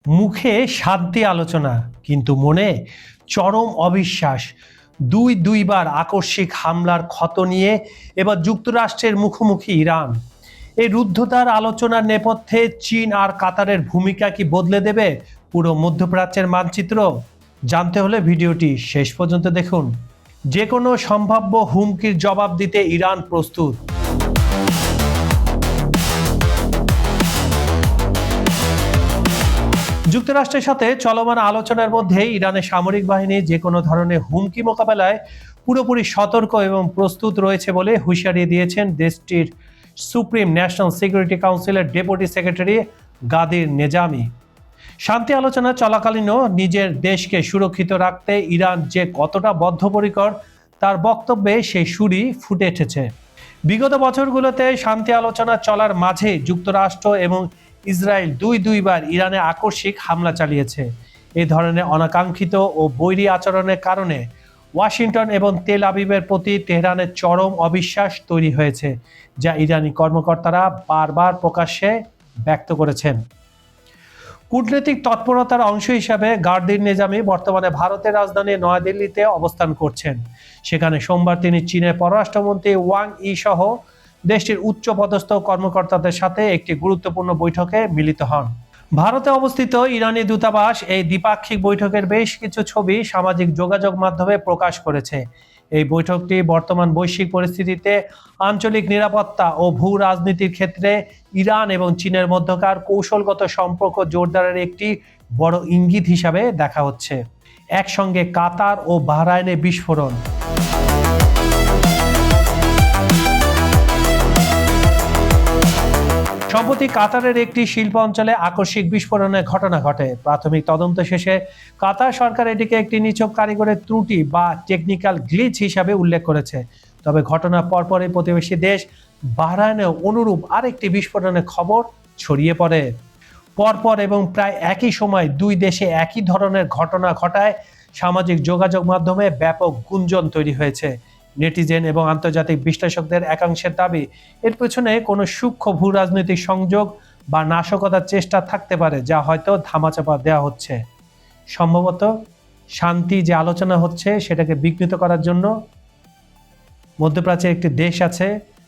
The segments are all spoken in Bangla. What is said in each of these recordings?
মুখে শান্তি আলোচনা কিন্তু মনে চরম অবিশ্বাস। দুইবার আকস্মিক হামলার ক্ষত নিয়ে এবার যুক্তরাষ্ট্রের মুখোমুখি ইরান। এই রুদ্ধতার আলোচনার নেপথ্যে চীন আর কাতারের ভূমিকা কি বদলে দেবে পুরো মধ্যপ্রাচ্যের মানচিত্র? জানতে হলে ভিডিওটি শেষ পর্যন্ত দেখুন। যে কোনো সম্ভাব্য হুমকির জবাব দিতে ইরান প্রস্তুত। যুক্তরাষ্ট্রের সাথে চলমান আলোচনার মধ্যে ইরানের সামরিক বাহিনী যে কোনো ধরনের হুমকি মোকাবেলায় পুরোপুরি সতর্ক এবং প্রস্তুত রয়েছে বলে হুঁশিয়ারি দিয়েছেন দেশটির সুপ্রিম ন্যাশনাল সিকিউরিটি কাউন্সিলের ডেপুটি সেক্রেটারি গাদির নেজামি। শান্তি আলোচনা চলাকালীনও নিজের দেশকে সুরক্ষিত রাখতে ইরান যে কতটা বদ্ধপরিকর তার বক্তব্যে সেই সুরই ফুটে উঠেছে। বিগত বছরগুলোতে শান্তি আলোচনা চলার মাঝে যুক্তরাষ্ট্র এবং ইসরায়েল দুইবার ইরানে আকস্মিক হামলা চালিয়েছে। এই ধরনের অনাকাঙ্ক্ষিত ও বৈরী আচরণের কারণে ওয়াশিংটন এবং তেল আবিবের প্রতি তেহরানের চরম অবিশ্বাস তৈরি হয়েছে, যা ইরানি কর্মকর্তারা বারবার প্রকাশ্যে ব্যক্ত করেছেন। কূটনৈতিক তৎপরতার অংশ হিসাবে গার্দির নেজামি বর্তমানে ভারতের রাজধানী নয়াদিল্লিতে অবস্থান করছেন। সেখানে সোমবার তিনি চীনের পররাষ্ট্রমন্ত্রী ওয়াং ই সহ দেশটির উচ্চপদস্থ কর্মকর্তাদের সাথে একটি গুরুত্বপূর্ণ বৈঠকে মিলিত হন। ভারতে অবস্থিত ইরানি দূতাবাস এই দ্বিপাক্ষিক বৈঠকের বেশ কিছু ছবি সামাজিক যোগাযোগ মাধ্যমে প্রকাশ করেছে। এই বৈঠকটি বর্তমান বৈশ্বিক পরিস্থিতিতে আঞ্চলিক নিরাপত্তা ও ভূ রাজনীতির ক্ষেত্রে ইরান এবং চীনের মধ্যকার কৌশলগত সম্পর্ক জোরদারের একটি বড় ইঙ্গিত হিসাবে দেখা হচ্ছে। একসঙ্গে কাতার ও বাহরাইনে বিস্ফোরণ। সম্প্রতি কাতারের একটি শিল্প অঞ্চলে আকস্মিক বিস্ফোরণের ঘটনা ঘটে। প্রাথমিক তদন্ত শেষে কাতার সরকার এটিকে একটি নিছক কারিগরের ত্রুটি বা টেকনিক্যাল গ্লিচ হিসাবে উল্লেখ করেছে। তবে ঘটনার পরপরই প্রতিবেশী দেশ বাহরাইনেও অনুরূপ আরেকটি বিস্ফোরণের খবর ছড়িয়ে পড়ে। পরপর এবং প্রায় একই সময় দুই দেশে একই ধরনের ঘটনা ঘটায় সামাজিক যোগাযোগ মাধ্যমে ব্যাপক গুঞ্জন তৈরি হয়েছে। নেটিজেন এবং আন্তর্জাতিক বিশ্লেষকদের একাংশের দাবি, এর পেছনে কোনো সূক্ষ্ম ভূ রাজনৈতিক সংযোগ বা নাশকতার চেষ্টা থাকতে পারে, যা হয়তো ধামাচাপা দেওয়া হচ্ছে। সম্ভবত শান্তি যে আলোচনা হচ্ছে সেটাকে বিঘ্নিত করার জন্য মধ্যপ্রাচ্যের একটি দেশ আছে,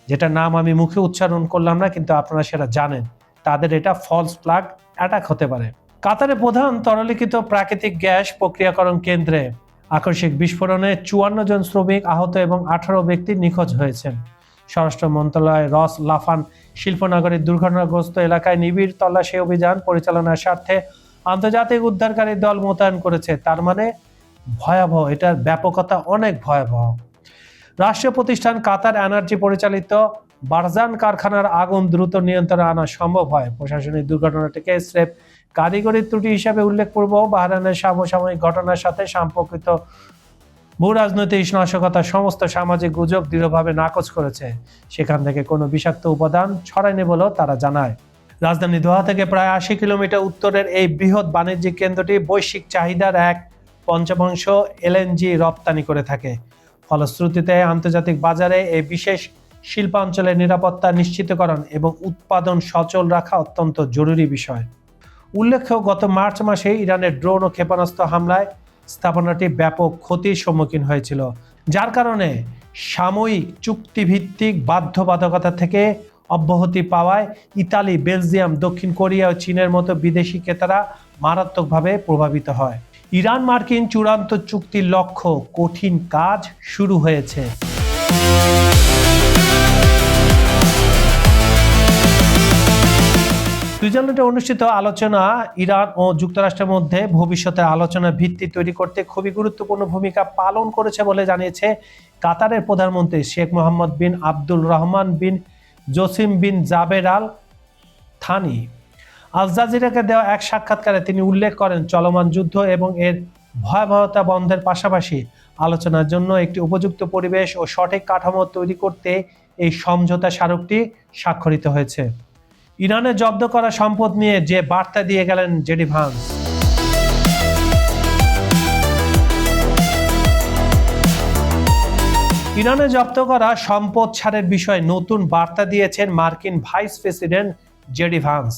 যেটার নাম আমি মুখে উচ্চারণ করলাম না, কিন্তু আপনারা সেটা জানেন। তাদের এটা ফলস ফ্ল্যাগ অ্যাটাক হতে পারে। কাতারের প্রধান তরলীকৃত প্রাকৃতিক গ্যাস প্রক্রিয়াকরণ কেন্দ্রে আকস্মিক বিস্ফোরণে 54 জন শ্রমিক আহত এবং 18 ব্যক্তি নিখোঁজ হয়েছেন। স্বরাষ্ট্র মন্ত্রণালয় রস লাফান শিল্পনগরীর দুর্ঘটনাগ্রস্ত এলাকায় নিবিড় তল্লাশি অভিযান পরিচালনার স্বার্থে আন্তর্জাতিক উদ্ধারকারী দল মোতায়েন করেছে। তার মানে ভয়াবহ, এটার ব্যাপকতা অনেক ভয়াবহ। রাষ্ট্রীয় প্রতিষ্ঠান কাতার এনার্জি পরিচালিত বারজান কারখানার আগুন দ্রুত নিয়ন্ত্রণে আনা সম্ভব হয়। প্রশাসনিক দুর্ঘটনাটিকে স্রেফ কারিগরি ত্রুটি হিসাবে উল্লেখ করব। বাহরাইনের সমসাময়িক ঘটনার সাথে সম্পর্কিত ভূ রাজনৈতিক নাশকতার সমস্ত সামাজিক গুজব দৃঢ়ভাবে নাকচ করেছে। সেখান থেকে কোনো বিষাক্ত উপাদান ছড়ায়নি বলেও তারা জানায়। রাজধানী দোহা থেকে প্রায় 80 কিলোমিটার উত্তরের এই বৃহৎ বাণিজ্যিক কেন্দ্রটি বৈশ্বিক চাহিদার 1/5 এলএনজি রপ্তানি করে থাকে। ফলশ্রুতিতে আন্তর্জাতিক বাজারে এই বিশেষ শিল্পাঞ্চলের নিরাপত্তা নিশ্চিতকরণ এবং উৎপাদন সচল রাখা অত্যন্ত জরুরি বিষয়। উল্লেখ্য, গত মার্চ মাসে ইরানের ড্রোন ও ক্ষেপণাস্ত্র হামলায় স্থাপনাটি ব্যাপক ক্ষতির সম্মুখীন হয়েছিল, যার কারণে সাময়িক চুক্তিভিত্তিক বাধ্যবাধকতা থেকে অব্যাহতি পাওয়ায় ইতালি, বেলজিয়াম, দক্ষিণ কোরিয়া ও চীনের মতো বিদেশি ক্রেতারা মারাত্মকভাবে প্রভাবিত হয়। ইরান মার্কিন চূড়ান্ত চুক্তির লক্ষ্য কঠিন কাজ শুরু হয়েছে। সুইজারল্যান্ডে অনুষ্ঠিত আলোচনা ইরান ও যুক্তরাষ্ট্রের মধ্যে ভবিষ্যতের আলোচনার ভিত্তি তৈরি করতে খুবই গুরুত্বপূর্ণ ভূমিকা পালন করেছে বলে জানিয়েছে কাতারের প্রধানমন্ত্রী শেখ মোহাম্মদ বিন আব্দুল রহমান বিন জসিম বিন জাবের আল থানি। আল জাজিরাকে দেওয়া এক সাক্ষাৎকারে তিনি উল্লেখ করেন, চলমান যুদ্ধ এবং এর ভয়াবহতা বন্ধের পাশাপাশি আলোচনার জন্য একটি উপযুক্ত পরিবেশ ও সঠিক কাঠামো তৈরি করতে এই সমঝোতা স্মারকটি স্বাক্ষরিত হয়েছে। ইরানের জব্দ করা সম্পদ নিয়ে যে বার্তা দিয়ে গেলেন জেডি ভান্স। ইরানে জব্দ করা সম্পদ ছাড়ের বিষয়ে নতুন বার্তা দিয়েছেন মার্কিন ভাইস প্রেসিডেন্ট জেডি ভান্স।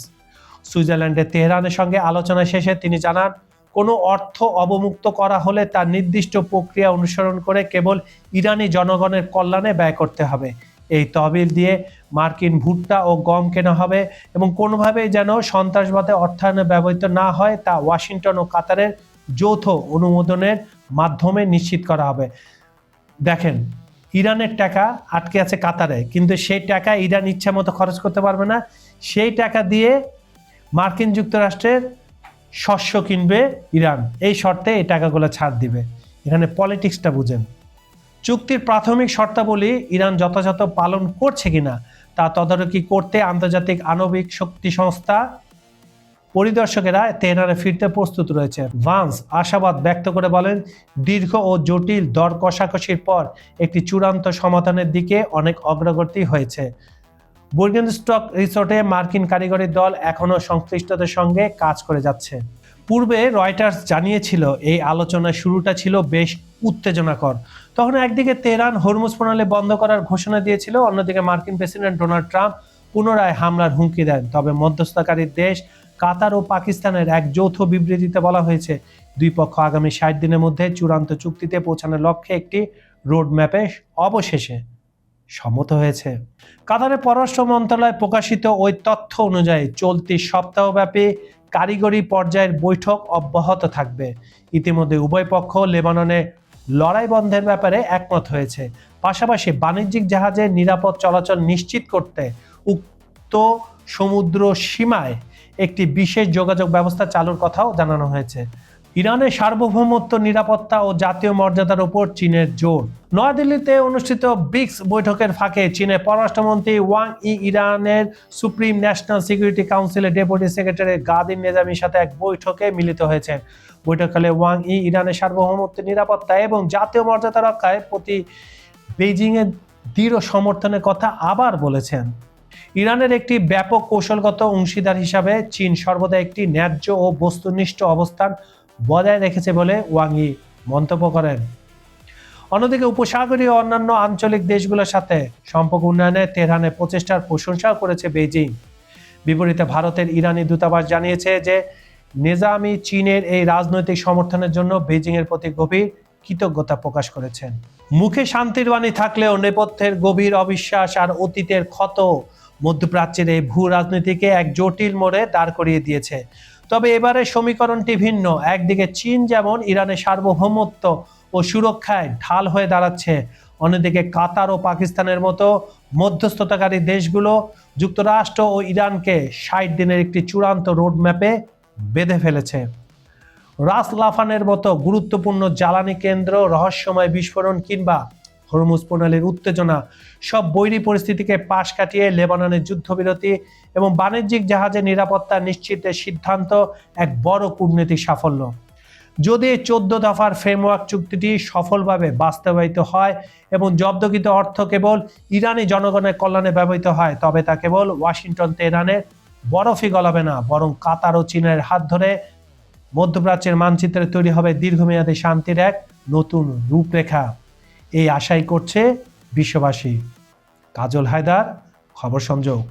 সুইজারল্যান্ডের তেহরানের সঙ্গে আলোচনা শেষে তিনি জানান, কোনো অর্থ অবমুক্ত করা হলে তার নির্দিষ্ট প্রক্রিয়া অনুসরণ করে কেবল ইরানি জনগণের কল্যাণে ব্যয় করতে হবে। এই তহবিল দিয়ে মার্কিন ভুট্টা ও গম কেনা হবে এবং কোনোভাবেই যেন সন্ত্রাসবাদে অর্থায়নে ব্যবহৃত না হয় তা ওয়াশিংটন ও কাতারের যৌথ অনুমোদনের মাধ্যমে নিশ্চিত করা হবে। দেখেন, ইরানের টাকা আটকে আছে কাতারে, কিন্তু সেই টাকা ইরান ইচ্ছা মতো খরচ করতে পারবে না। সেই টাকা দিয়ে মার্কিন যুক্তরাষ্ট্রের শস্য কিনবে ইরান, এই শর্তে এই টাকাগুলো ছাড় দিবে। এখানে পলিটিক্সটা বুঝেন। চুক্তির প্রাথমিক শর্তাবলী ইরান যথাযথ পালন করছে কিনা তা তদারকি করতে আন্তর্জাতিক আণবিক শক্তি সংস্থা পরিদর্শকেরা তেহরানে ফিরতে প্রস্তুত রয়েছে। ভান্স আশাবাদ ব্যক্ত করে বলেন, দীর্ঘ ও জটিল দর কষাকষির পর একটি চূড়ান্ত সমাধানের দিকে অনেক অগ্রগতি হয়েছে। বুর্গেনস্টক রিসোর্টে মার্কিন কারিগরি দল এখনও সংশ্লিষ্টদের সঙ্গে কাজ করে যাচ্ছে। পূর্বে রয়টার্স জানিয়েছিল এই আলোচনার শুরুটা ছিল বেশ উত্তেজনাকর। তখন একদিকে তেহরান হরমুজ প্রণালী বন্ধ করার ঘোষণা দিয়েছিল, অন্যদিকে মার্কিন প্রেসিডেন্ট ডোনাল্ড ট্রাম্প পুনরায় হামলার হুমকি দেন। তবে মধ্যস্থতাকারী দেশ কাতার ও পাকিস্তানের এক যৌথ বিবৃতিতে বলা হয়েছে, দুই পক্ষ আগামী 60 দিনের মধ্যে চূড়ান্ত চুক্তিতে পৌঁছানোর লক্ষ্যে একটি রোড ম্যাপে অবশেষে সম্মত হয়েছে। কাতারের পররাষ্ট্র মন্ত্রণালয় প্রকাশিত ওই তথ্য অনুযায়ী চলতি সপ্তাহব্যাপী কারিগরি পর্যায়ের বৈঠক অব্যাহত থাকবে। ইতিমধ্যে উভয় পক্ষ লেবাননে লড়াই বন্ধের ব্যাপারে একমত হয়েছে। পাশাপাশি বাণিজ্যিক জাহাজের নিরাপদ চলাচল নিশ্চিত করতে উক্ত সমুদ্র সীমায় একটি বিশেষ যোগাযোগ ব্যবস্থা চালুর কথাও জানানো হয়েছে। ইরানের সার্বভৌমত্ব, নিরাপত্তা ও জাতীয় মর্যাদার উপর চীনের জোর। নয়াদিল্লিতে অনুষ্ঠিত ব্রিক্স বৈঠকের ফাঁকে চীনের পররাষ্ট্রমন্ত্রী ওয়াং ই ইরানের সুপ্রিম ন্যাশনাল সিকিউরিটি কাউন্সিলের ডেপুটি সেক্রেটারি গাদির নেজামির সাথে এক বৈঠকে মিলিত হয়েছেন। বৈঠককালে ওয়াং ই ইরানের সার্বভৌমত্ব, নিরাপত্তা এবং জাতীয় মর্যাদা রক্ষায় প্রতি বেইজিংয়ের দৃঢ় সমর্থনের কথা আবার বলেছেন। ইরানের একটি ব্যাপক কৌশলগত অংশীদার হিসাবে চীন সর্বদা একটি ন্যায্য ও বস্তুনিষ্ঠ অবস্থান বজায় রেখেছে বলে ওয়াং ই মন্তব্য করেন। অন্যদিকে উপসাগরীয় অন্যান্য আঞ্চলিক দেশগুলোর সাথে সম্পর্ক উন্নয়নে তেহরানের প্রচেষ্টার প্রশংসাও করেছে বেইজিং। বিপরীতে ভারতের ইরানি দূতাবাস জানিয়েছে যে নেজামি চীনের এই রাজনৈতিক সমর্থনের জন্য বেইজিংয়ের প্রতি গভীর কৃতজ্ঞতা প্রকাশ করেছেন। মুখে শান্তির বাণী থাকলেও নেপথ্যের গভীর অবিশ্বাস আর অতীতের ক্ষত মধ্যপ্রাচ্যের এই ভূ রাজনীতিকে এক জটিল মোড়ে দাঁড় করিয়ে দিয়েছে। তবে এবারে সমীকরণটি ভিন্ন। একদিকে চীন যেমন ইরানের সার্বভৌমত্ব ও সুরক্ষায় ঢাল হয়ে দাঁড়াচ্ছে, অন্যদিকে কাতার ও পাকিস্তানের মতো মধ্যস্থতাকারী দেশগুলো যুক্তরাষ্ট্র ও ইরানকে 60 দিনের একটি চূড়ান্ত রোডম্যাপে বেঁধে ফেলেছে। রাস লাফানের মতো গুরুত্বপূর্ণ জ্বালানি কেন্দ্র, রহস্যময় বিস্ফোরণ কিংবা হরমুজ প্রণালীর উত্তেজনা সব বৈরী পরিস্থিতিকে পাশ কাটিয়ে লেবাননের যুদ্ধবিরতি এবং বাণিজ্যিক জাহাজের নিরাপত্তা নিশ্চিতের সিদ্ধান্ত এক বড় কূটনৈতিক সাফল্য। যদি 14 দফার ফ্রেমওয়ার্ক চুক্তিটি সফলভাবে বাস্তবায়িত হয় এবং জব্দকৃত অর্থ কেবল ইরানি জনগণের কল্যাণে ব্যবহৃত হয়, তবে তা কেবল ওয়াশিংটন তেহরানের বরফই গলাবে না, বরং কাতার ও চীনের হাত ধরে মধ্যপ্রাচ্যের মানচিত্রে তৈরি হবে দীর্ঘমেয়াদী শান্তির এক নতুন রূপরেখা। এই আশাই করছে বিশ্ববাসী। কাজল হায়দার, খবর সংযোগ।